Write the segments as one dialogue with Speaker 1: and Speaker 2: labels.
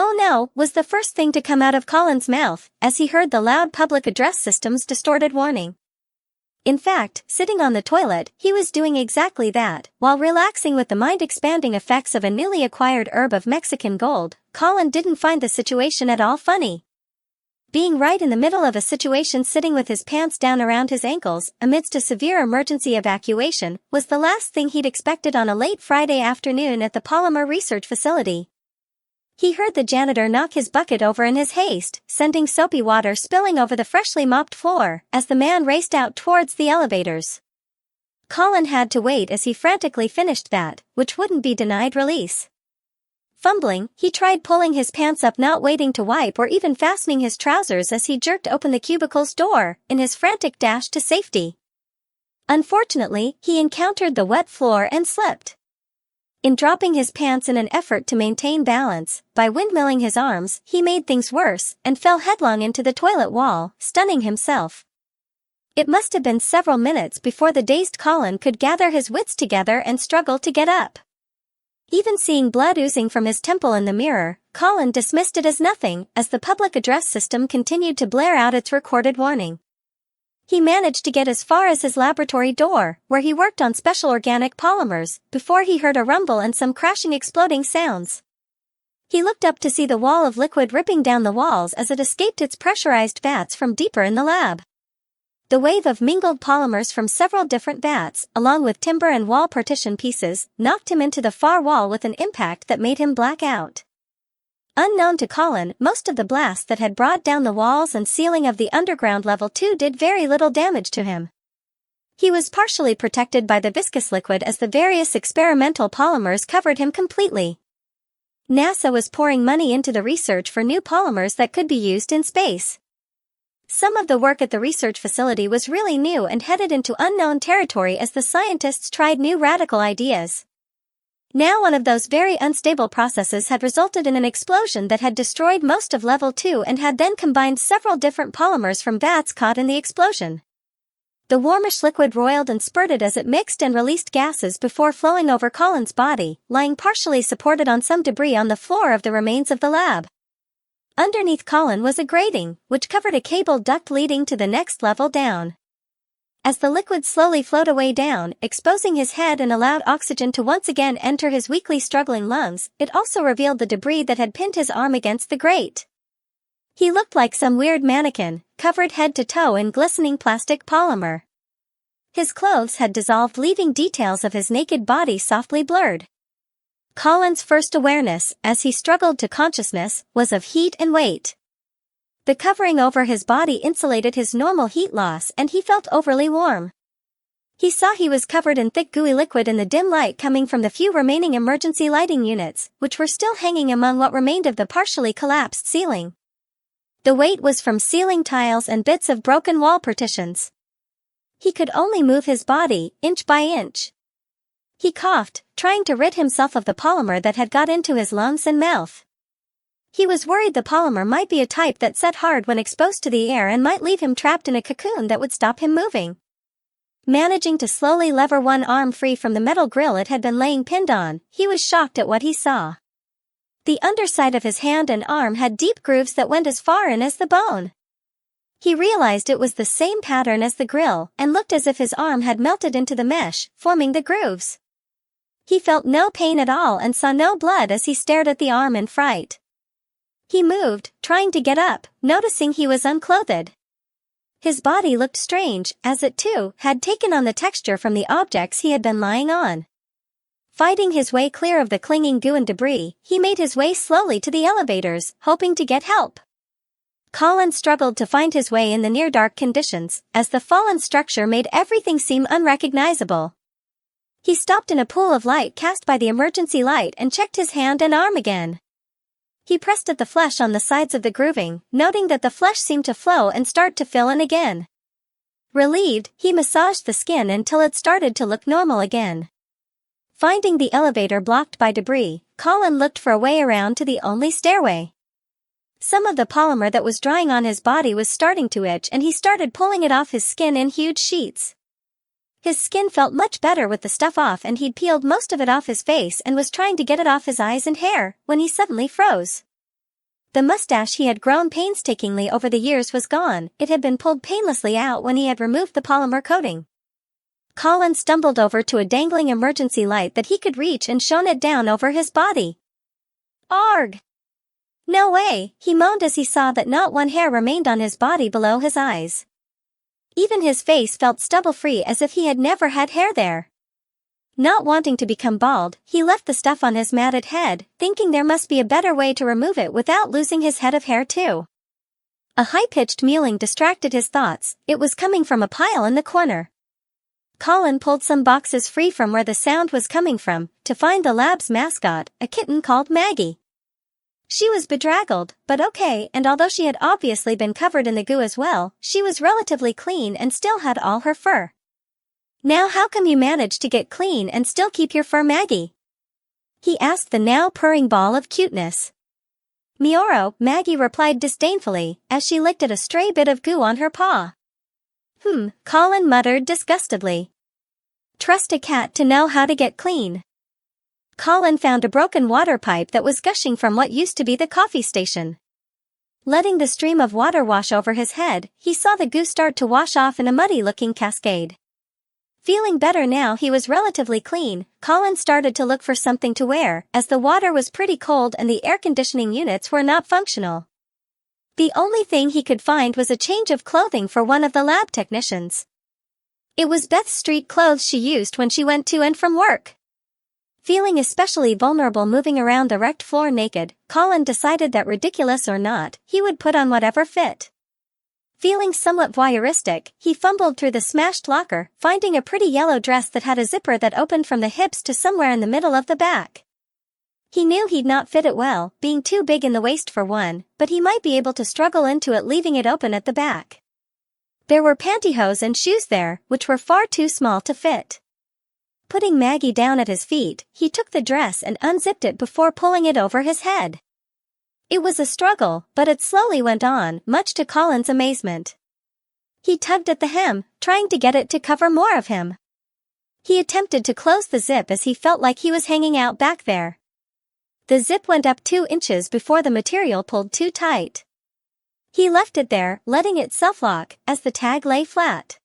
Speaker 1: "Oh no," was the first thing to come out of Colin's mouth, as he heard the loud public address system's distorted warning. In fact, sitting on the toilet, he was doing exactly that, while relaxing with the mind-expanding effects of a newly acquired herb of Mexican gold. Colin didn't find the situation at all funny. Being right in the middle of a situation sitting with his pants down around his ankles, amidst a severe emergency evacuation, was the last thing he'd expected on a late Friday afternoon at the polymer research facility. He heard the janitor knock his bucket over in his haste, sending soapy water spilling over the freshly mopped floor, as the man raced out towards the elevators. Colin had to wait as he frantically finished that, which wouldn't be denied release. Fumbling, he tried pulling his pants up, not waiting to wipe or even fastening his trousers as he jerked open the cubicle's door, in his frantic dash to safety. Unfortunately, he encountered the wet floor and slipped. In dropping his pants in an effort to maintain balance, by windmilling his arms, he made things worse and fell headlong into the toilet wall, stunning himself. It must have been several minutes before the dazed Colin could gather his wits together and struggle to get up. Even seeing blood oozing from his temple in the mirror, Colin dismissed it as nothing, as the public address system continued to blare out its recorded warning. He managed to get as far as his laboratory door, where he worked on special organic polymers, before he heard a rumble and some crashing exploding sounds. He looked up to see the wall of liquid ripping down the walls as it escaped its pressurized vats from deeper in the lab. The wave of mingled polymers from several different vats, along with timber and wall partition pieces, knocked him into the far wall with an impact that made him black out. Unknown to Colin, most of the blast that had brought down the walls and ceiling of the underground level 2 did very little damage to him. He was partially protected by the viscous liquid as the various experimental polymers covered him completely. NASA was pouring money into the research for new polymers that could be used in space. Some of the work at the research facility was really new and headed into unknown territory as the scientists tried new radical ideas. Now one of those very unstable processes had resulted in an explosion that had destroyed most of level 2 and had then combined several different polymers from vats caught in the explosion. The warmish liquid roiled and spurted as it mixed and released gases before flowing over Colin's body, lying partially supported on some debris on the floor of the remains of the lab. Underneath Colin was a grating, which covered a cable duct leading to the next level down. As the liquid slowly flowed away down, exposing his head and allowed oxygen to once again enter his weakly struggling lungs, it also revealed the debris that had pinned his arm against the grate. He looked like some weird mannequin, covered head to toe in glistening plastic polymer. His clothes had dissolved, leaving details of his naked body softly blurred. Colin's first awareness, as he struggled to consciousness, was of heat and weight. The covering over his body insulated his normal heat loss and he felt overly warm. He saw he was covered in thick gooey liquid in the dim light coming from the few remaining emergency lighting units, which were still hanging among what remained of the partially collapsed ceiling. The weight was from ceiling tiles and bits of broken wall partitions. He could only move his body, inch by inch. He coughed, trying to rid himself of the polymer that had got into his lungs and mouth. He was worried the polymer might be a type that set hard when exposed to the air and might leave him trapped in a cocoon that would stop him moving. Managing to slowly lever one arm free from the metal grill it had been laying pinned on, he was shocked at what he saw. The underside of his hand and arm had deep grooves that went as far in as the bone. He realized it was the same pattern as the grill and looked as if his arm had melted into the mesh, forming the grooves. He felt no pain at all and saw no blood as he stared at the arm in fright. He moved, trying to get up, noticing he was unclothed. His body looked strange, as it too had taken on the texture from the objects he had been lying on. Fighting his way clear of the clinging goo and debris, he made his way slowly to the elevators, hoping to get help. Colin struggled to find his way in the near-dark conditions, as the fallen structure made everything seem unrecognizable. He stopped in a pool of light cast by the emergency light and checked his hand and arm again. He pressed at the flesh on the sides of the grooving, noting that the flesh seemed to flow and start to fill in again. Relieved, he massaged the skin until it started to look normal again. Finding the elevator blocked by debris, Colin looked for a way around to the only stairway. Some of the polymer that was drying on his body was starting to itch and he started pulling it off his skin in huge sheets. His skin felt much better with the stuff off and he'd peeled most of it off his face and was trying to get it off his eyes and hair, when he suddenly froze. The mustache he had grown painstakingly over the years was gone. It had been pulled painlessly out when he had removed the polymer coating. Colin stumbled over to a dangling emergency light that he could reach and shone it down over his body. Arg! No way, he moaned as he saw that not one hair remained on his body below his eyes. Even his face felt stubble-free as if he had never had hair there. Not wanting to become bald, he left the stuff on his matted head, thinking there must be a better way to remove it without losing his head of hair too. A high-pitched mewling distracted his thoughts. It was coming from a pile in the corner. Colin pulled some boxes free from where the sound was coming from, to find the lab's mascot, a kitten called Maggie. She was bedraggled, but okay, and although she had obviously been covered in the goo as well, she was relatively clean and still had all her fur. Now how come you managed to get clean and still keep your fur, Maggie? He asked the now purring ball of cuteness. Mioro, Maggie replied disdainfully, as she licked at a stray bit of goo on her paw. Colin muttered disgustedly. Trust a cat to know how to get clean. Colin found a broken water pipe that was gushing from what used to be the coffee station. Letting the stream of water wash over his head, he saw the goo start to wash off in a muddy-looking cascade. Feeling better now he was relatively clean, Colin started to look for something to wear, as the water was pretty cold and the air conditioning units were not functional. The only thing he could find was a change of clothing for one of the lab technicians. It was Beth's street clothes she used when she went to and from work. Feeling especially vulnerable moving around the wrecked floor naked, Colin decided that ridiculous or not, he would put on whatever fit. Feeling somewhat voyeuristic, he fumbled through the smashed locker, finding a pretty yellow dress that had a zipper that opened from the hips to somewhere in the middle of the back. He knew he'd not fit it well, being too big in the waist for one, but he might be able to struggle into it leaving it open at the back. There were pantyhose and shoes there, which were far too small to fit. Putting Maggie down at his feet, he took the dress and unzipped it before pulling it over his head. It was a struggle, but it slowly went on, much to Colin's amazement. He tugged at the hem, trying to get it to cover more of him. He attempted to close the zip as he felt like he was hanging out back there. The zip went up 2 inches before the material pulled too tight. He left it there, letting it self-lock, as the tag lay flat.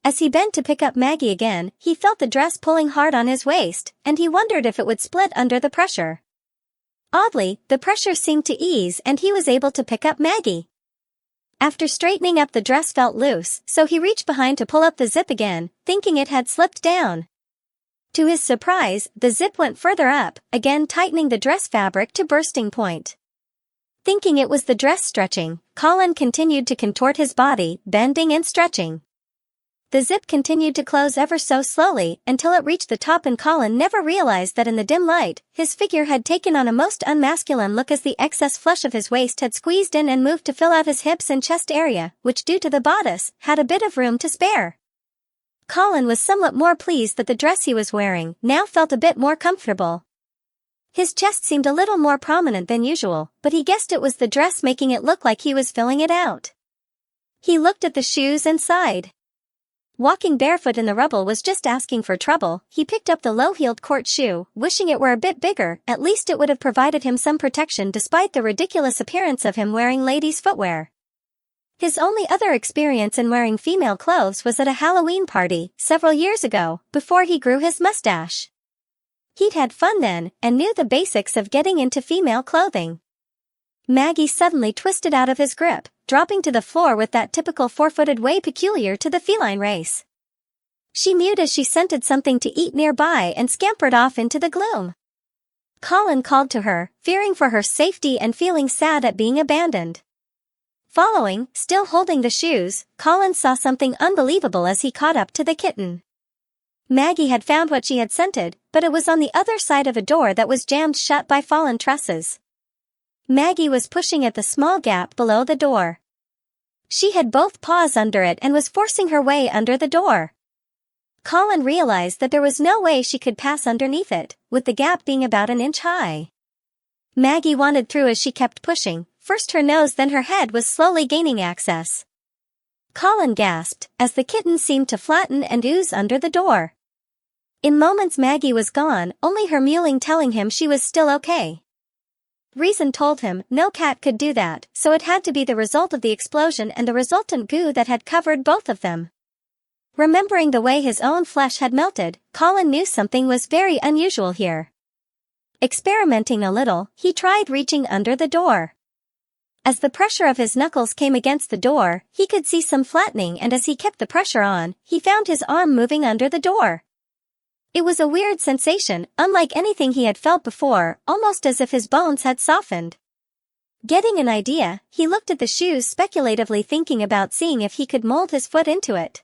Speaker 1: As he bent to pick up Maggie again, he felt the dress pulling hard on his waist, and he wondered if it would split under the pressure. Oddly, the pressure seemed to ease and he was able to pick up Maggie. After straightening up, the dress felt loose, so he reached behind to pull up the zip again, thinking it had slipped down. To his surprise, the zip went further up, again tightening the dress fabric to bursting point. Thinking it was the dress stretching, Colin continued to contort his body, bending and stretching. The zip continued to close ever so slowly until it reached the top, and Colin never realized that in the dim light, his figure had taken on a most unmasculine look as the excess flesh of his waist had squeezed in and moved to fill out his hips and chest area, which due to the bodice, had a bit of room to spare. Colin was somewhat more pleased that the dress he was wearing now felt a bit more comfortable. His chest seemed a little more prominent than usual, but he guessed it was the dress making it look like he was filling it out. He looked at the shoes and sighed. Walking barefoot in the rubble was just asking for trouble. He picked up the low-heeled court shoe, wishing it were a bit bigger. At least it would have provided him some protection despite the ridiculous appearance of him wearing ladies' footwear. His only other experience in wearing female clothes was at a Halloween party several years ago, before he grew his mustache. He'd had fun then, and knew the basics of getting into female clothing. Maggie suddenly twisted out of his grip, dropping to the floor with that typical 4-footed way peculiar to the feline race. She mewed as she scented something to eat nearby and scampered off into the gloom. Colin called to her, fearing for her safety and feeling sad at being abandoned. Following, still holding the shoes, Colin saw something unbelievable as he caught up to the kitten. Maggie had found what she had scented, but it was on the other side of a door that was jammed shut by fallen trusses. Maggie was pushing at the small gap below the door. She had both paws under it and was forcing her way under the door. Colin realized that there was no way she could pass underneath it, with the gap being about an inch high. Maggie wandered through as she kept pushing. First her nose, then her head was slowly gaining access. Colin gasped, as the kitten seemed to flatten and ooze under the door. In moments Maggie was gone, only her mewling telling him she was still okay. reason told him no cat could do that, so it had to be the result of the explosion and the resultant goo that had covered both of them. Remembering the way his own flesh had melted, Colin knew something was very unusual here. Experimenting a little, he tried reaching under the door. As the pressure of his knuckles came against the door, he could see some flattening, and as he kept the pressure on, he found his arm moving under the door. It was a weird sensation, unlike anything he had felt before, almost as if his bones had softened. Getting an idea, he looked at the shoes, speculatively thinking about seeing if he could mold his foot into it.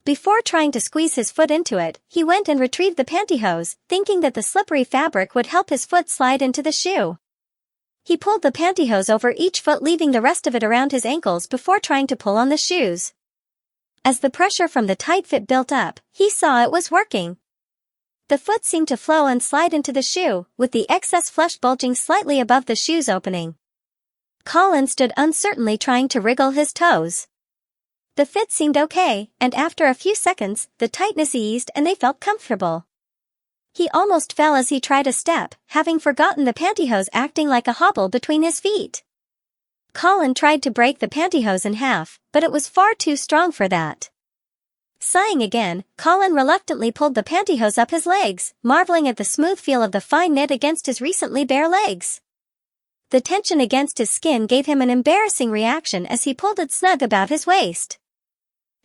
Speaker 1: Before trying to squeeze his foot into it, he went and retrieved the pantyhose, thinking that the slippery fabric would help his foot slide into the shoe. He pulled the pantyhose over each foot, leaving the rest of it around his ankles before trying to pull on the shoes. As the pressure from the tight fit built up, he saw it was working. The foot seemed to flow and slide into the shoe, with the excess flesh bulging slightly above the shoe's opening. Colin stood uncertainly, trying to wriggle his toes. The fit seemed okay, and after a few seconds, the tightness eased and they felt comfortable. He almost fell as he tried a step, having forgotten the pantyhose acting like a hobble between his feet. Colin tried to break the pantyhose in half, but it was far too strong for that. Sighing again, Colin reluctantly pulled the pantyhose up his legs, marveling at the smooth feel of the fine knit against his recently bare legs. The tension against his skin gave him an embarrassing reaction as he pulled it snug about his waist.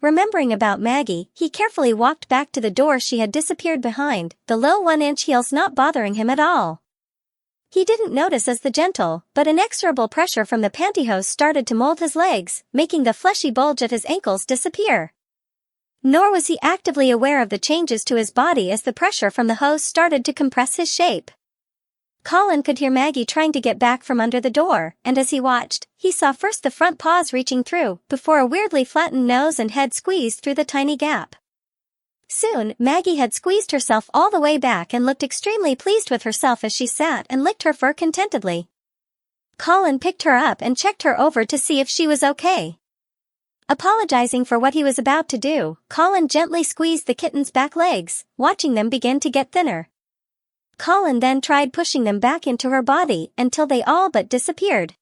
Speaker 1: Remembering about Maggie, he carefully walked back to the door she had disappeared behind, the low 1-inch heels not bothering him at all. He didn't notice as the gentle, but inexorable pressure from the pantyhose started to mold his legs, making the fleshy bulge at his ankles disappear. Nor was he actively aware of the changes to his body as the pressure from the hose started to compress his shape. Colin could hear Maggie trying to get back from under the door, and as he watched, he saw first the front paws reaching through, before a weirdly flattened nose and head squeezed through the tiny gap. Soon, Maggie had squeezed herself all the way back and looked extremely pleased with herself as she sat and licked her fur contentedly. Colin picked her up and checked her over to see if she was okay. Apologizing for what he was about to do, Colin gently squeezed the kitten's back legs, watching them begin to get thinner. Colin then tried pushing them back into her body until they all but disappeared.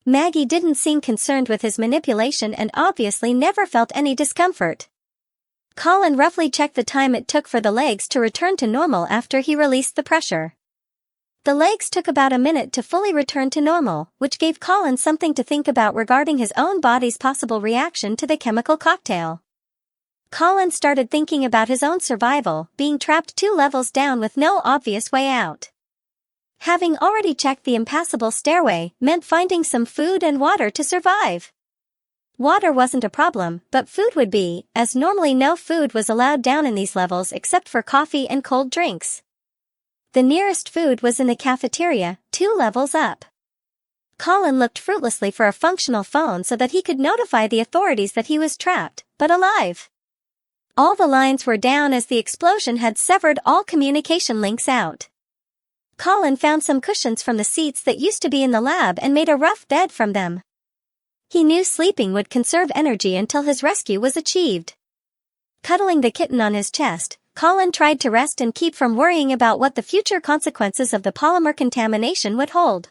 Speaker 1: Maggie didn't seem concerned with his manipulation and obviously never felt any discomfort. Colin roughly checked the time it took for the legs to return to normal after he released the pressure. The legs took about a minute to fully return to normal, which gave Colin something to think about regarding his own body's possible reaction to the chemical cocktail. Colin started thinking about his own survival, being trapped 2 levels down with no obvious way out. Having already checked the impassable stairway meant finding some food and water to survive. Water wasn't a problem, but food would be, as normally no food was allowed down in these levels except for coffee and cold drinks. The nearest food was in the cafeteria, 2 levels up. Colin looked fruitlessly for a functional phone so that he could notify the authorities that he was trapped, but alive. All the lines were down as the explosion had severed all communication links out. Colin found some cushions from the seats that used to be in the lab and made a rough bed from them. He knew sleeping would conserve energy until his rescue was achieved. Cuddling the kitten on his chest, Colin tried to rest and keep from worrying about what the future consequences of the polymer contamination would hold.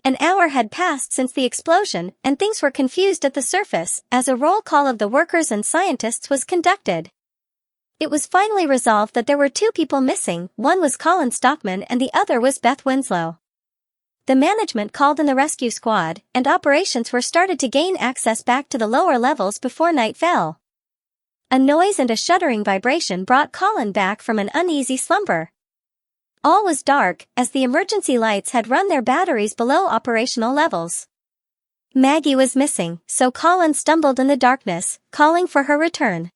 Speaker 1: An hour had passed since the explosion, and things were confused at the surface, as a roll call of the workers and scientists was conducted. It was finally resolved that there were 2 people missing, one was Colin Stockman and the other was Beth Winslow. The management called in the rescue squad, and operations were started to gain access back to the lower levels before night fell. A noise and a shuddering vibration brought Colin back from an uneasy slumber. All was dark, as the emergency lights had run their batteries below operational levels. Maggie was missing, so Colin stumbled in the darkness, calling for her return.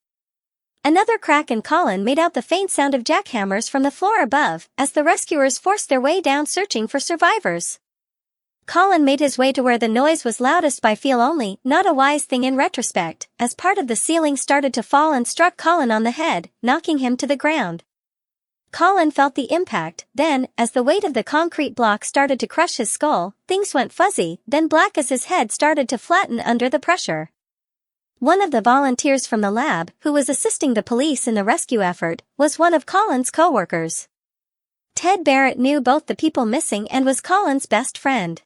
Speaker 1: Another crack and Colin made out the faint sound of jackhammers from the floor above, as the rescuers forced their way down searching for survivors. Colin made his way to where the noise was loudest by feel only, not a wise thing in retrospect, as part of the ceiling started to fall and struck Colin on the head, knocking him to the ground. Colin felt the impact, then, as the weight of the concrete block started to crush his skull, things went fuzzy, then black as his head started to flatten under the pressure. One of the volunteers from the lab, who was assisting the police in the rescue effort, was one of Colin's co-workers. Ted Barrett knew both the people missing and was Colin's best friend.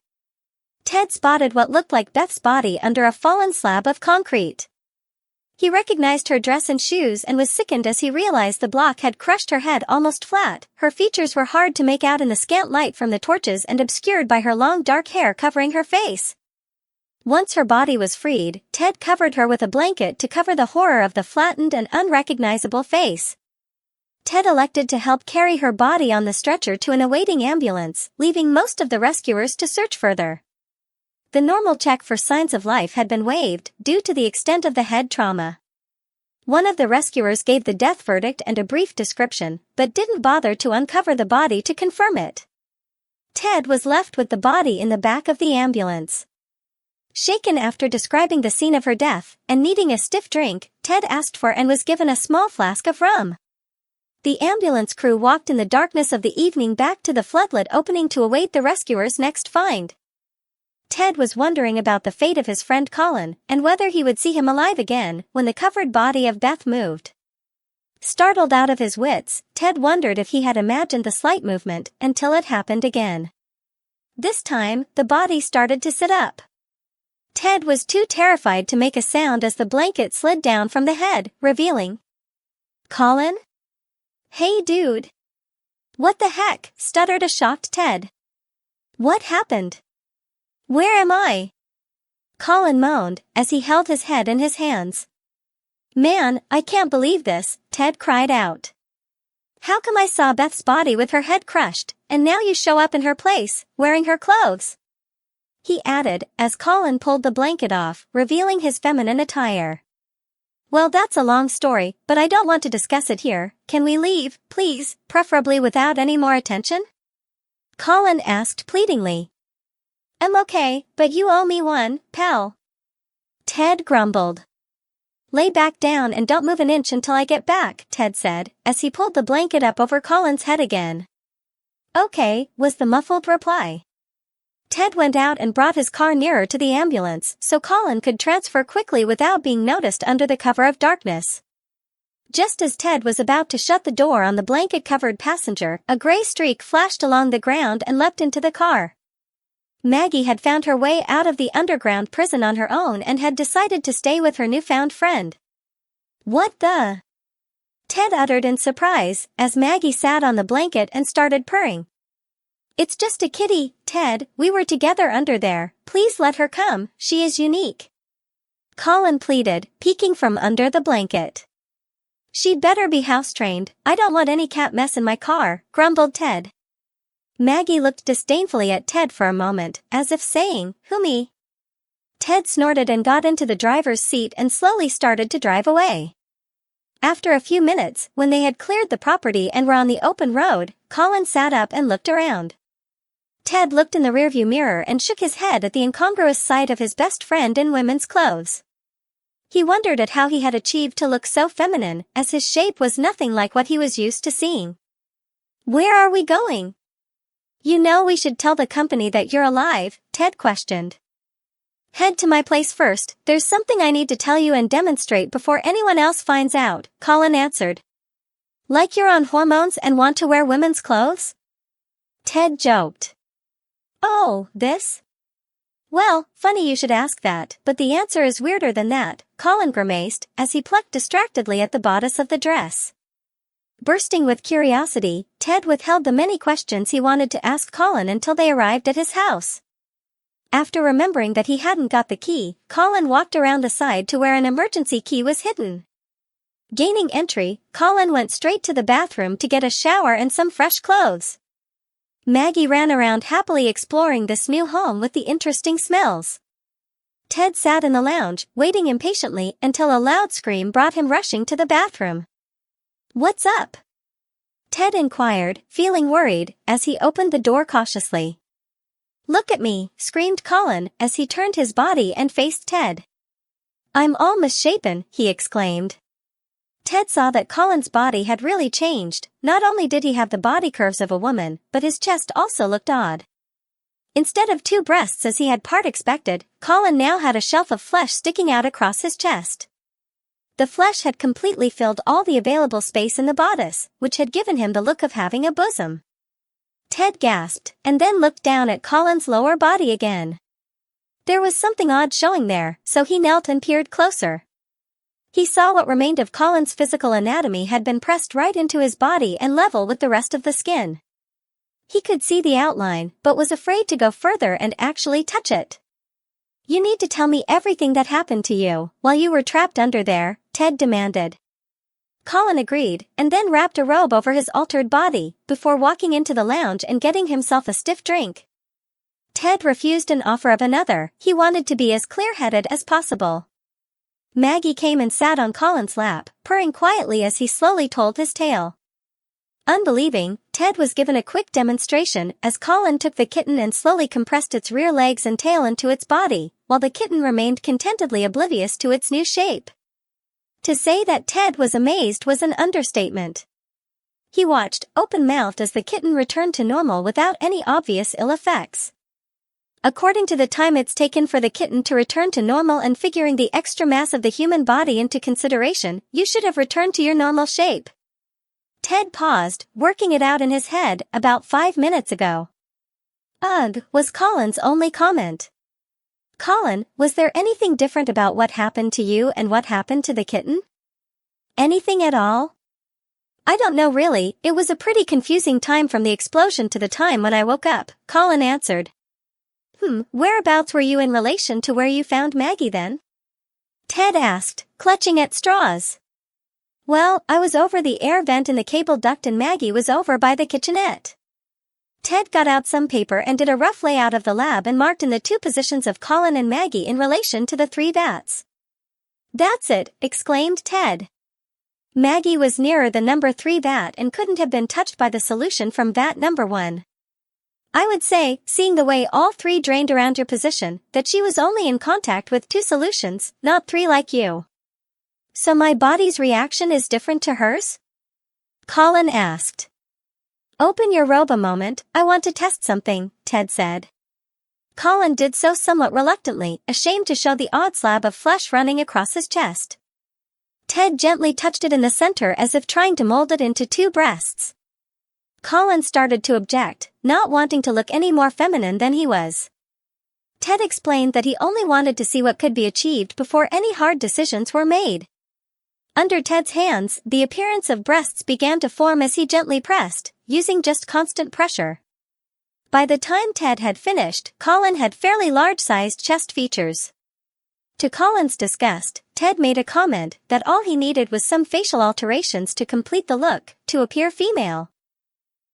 Speaker 1: Ted spotted what looked like Beth's body under a fallen slab of concrete. He recognized her dress and shoes and was sickened as he realized the block had crushed her head almost flat. Her features were hard to make out in the scant light from the torches and obscured by her long dark hair covering her face. Once her body was freed, Ted covered her with a blanket to cover the horror of the flattened and unrecognizable face. Ted elected to help carry her body on the stretcher to an awaiting ambulance, leaving most of the rescuers to search further. The normal check for signs of life had been waived due to the extent of the head trauma. One of the rescuers gave the death verdict and a brief description, but didn't bother to uncover the body to confirm it. Ted was left with the body in the back of the ambulance. Shaken after describing the scene of her death, and needing a stiff drink, Ted asked for and was given a small flask of rum. The ambulance crew walked in the darkness of the evening back to the floodlit opening to await the rescuers' next find. Ted was wondering about the fate of his friend Colin, and whether he would see him alive again, when the covered body of Beth moved. Startled out of his wits, Ted wondered if he had imagined the slight movement until it happened again. This time, the body started to sit up. Ted was too terrified to make a sound as the blanket slid down from the head, revealing Colin? Hey dude. What the heck? Stuttered a shocked Ted. What happened? Where am I? Colin moaned as he held his head in his hands. Man, I can't believe this, Ted cried out. How come I saw Beth's body with her head crushed, and now you show up in her place, wearing her clothes? He added, as Colin pulled the blanket off, revealing his feminine attire. Well, that's a long story, but I don't want to discuss it here. Can we leave, please, preferably without any more attention? Colin asked pleadingly. I'm okay, but you owe me one, pal. Ted grumbled. Lay back down and don't move an inch until I get back, Ted said, as he pulled the blanket up over Colin's head again. Okay, was the muffled reply. Ted went out and brought his car nearer to the ambulance so Colin could transfer quickly without being noticed under the cover of darkness. Just as Ted was about to shut the door on the blanket-covered passenger, a gray streak flashed along the ground and leapt into the car. Maggie had found her way out of the underground prison on her own and had decided to stay with her newfound friend. What the? Ted uttered in surprise as Maggie sat on the blanket and started purring. It's just a kitty, Ted, we were together under there, please let her come, she is unique. Colin pleaded, peeking from under the blanket. She'd better be house-trained, I don't want any cat mess in my car, grumbled Ted. Maggie looked disdainfully at Ted for a moment, as if saying, who me? Ted snorted and got into the driver's seat and slowly started to drive away. After a few minutes, when they had cleared the property and were on the open road, Colin sat up and looked around. Ted looked in the rearview mirror and shook his head at the incongruous sight of his best friend in women's clothes. He wondered at how he had achieved to look so feminine, as his shape was nothing like what he was used to seeing. Where are we going? You know we should tell the company that you're alive, Ted questioned. Head to my place first, there's something I need to tell you and demonstrate before anyone else finds out, Colin answered. Like you're on hormones and want to wear women's clothes? Ted joked. Oh, this? Well, funny you should ask that, but the answer is weirder than that, Colin grimaced, as he plucked distractedly at the bodice of the dress. Bursting with curiosity, Ted withheld the many questions he wanted to ask Colin until they arrived at his house. After remembering that he hadn't got the key, Colin walked around the side to where an emergency key was hidden. Gaining entry, Colin went straight to the bathroom to get a shower and some fresh clothes. Maggie ran around happily exploring this new home with the interesting smells. Ted sat in the lounge, waiting impatiently until a loud scream brought him rushing to the bathroom. What's up? Ted inquired, feeling worried, as he opened the door cautiously. Look at me, screamed Colin, as he turned his body and faced Ted. I'm all misshapen, he exclaimed. Ted saw that Colin's body had really changed. Not only did he have the body curves of a woman, but his chest also looked odd. Instead of two breasts as he had part expected, Colin now had a shelf of flesh sticking out across his chest. The flesh had completely filled all the available space in the bodice, which had given him the look of having a bosom. Ted gasped, and then looked down at Colin's lower body again. There was something odd showing there, so he knelt and peered closer. He saw what remained of Colin's physical anatomy had been pressed right into his body and level with the rest of the skin. He could see the outline, but was afraid to go further and actually touch it. "You need to tell me everything that happened to you while you were trapped under there," Ted demanded. Colin agreed, and then wrapped a robe over his altered body, before walking into the lounge and getting himself a stiff drink. Ted refused an offer of another. He wanted to be as clear-headed as possible. Maggie came and sat on Colin's lap, purring quietly as he slowly told his tale. Unbelieving, Ted was given a quick demonstration as Colin took the kitten and slowly compressed its rear legs and tail into its body, while the kitten remained contentedly oblivious to its new shape. To say that Ted was amazed was an understatement. He watched, open-mouthed, as the kitten returned to normal without any obvious ill effects. According to the time it's taken for the kitten to return to normal and figuring the extra mass of the human body into consideration, you should have returned to your normal shape. Ted paused, working it out in his head, about 5 minutes ago. "Ugh," was Colin's only comment. "Colin, was there anything different about what happened to you and what happened to the kitten?" "Anything at all?" "I don't know really, it was a pretty confusing time from the explosion to the time when I woke up," Colin answered. Whereabouts were you in relation to where you found Maggie then?" Ted asked, clutching at straws. "Well, I was over the air vent in the cable duct and Maggie was over by the kitchenette." Ted got out some paper and did a rough layout of the lab and marked in the 2 positions of Colin and Maggie in relation to the 3 vats. "That's it," exclaimed Ted. Maggie was nearer the number 3 vat and couldn't have been touched by the solution from vat number 1. I would say, seeing the way all 3 drained around your position, that she was only in contact with 2 solutions, not 3 like you." "So my body's reaction is different to hers?" Colin asked. "Open your robe a moment, I want to test something," Ted said. Colin did so somewhat reluctantly, ashamed to show the odd slab of flesh running across his chest. Ted gently touched it in the center as if trying to mold it into 2 breasts. Colin started to object, not wanting to look any more feminine than he was. Ted explained that he only wanted to see what could be achieved before any hard decisions were made. Under Ted's hands, the appearance of breasts began to form as he gently pressed, using just constant pressure. By the time Ted had finished, Colin had fairly large-sized chest features. To Colin's disgust, Ted made a comment that all he needed was some facial alterations to complete the look, to appear female.